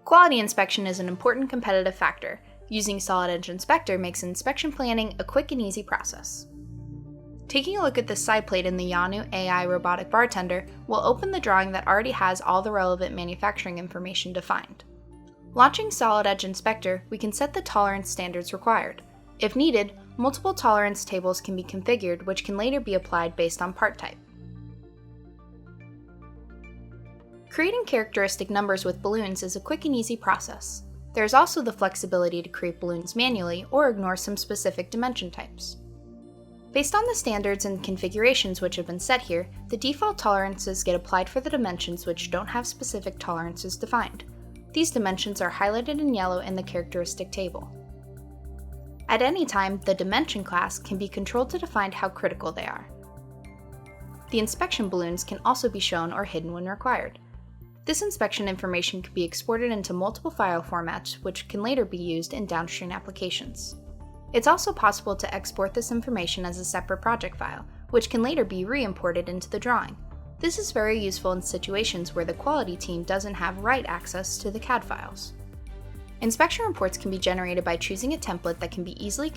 Quality inspection is an important competitive factor. Using Solid Edge Inspector makes inspection planning a quick and easy process. Taking a look at the side plate in the Yanu AI robotic bartender will open the drawing that already has all the relevant manufacturing information defined. Launching Solid Edge Inspector, we can set the tolerance standards required. If needed, multiple tolerance tables can be configured, which can later be applied based on part type. Creating characteristic numbers with balloons is a quick and easy process. There is also the flexibility to create balloons manually or ignore some specific dimension types. Based on the standards and configurations which have been set here, the default tolerances get applied for the dimensions which don't have specific tolerances defined. These dimensions are highlighted in yellow in the characteristic table. At any time, the dimension class can be controlled to define how critical they are. The inspection balloons can also be shown or hidden when required. This inspection information can be exported into multiple file formats, which can later be used in downstream applications. It's also possible to export this information as a separate project file, which can later be re-imported into the drawing. This is very useful in situations where the quality team doesn't have write access to the CAD files. Inspection reports can be generated by choosing a template that can be easily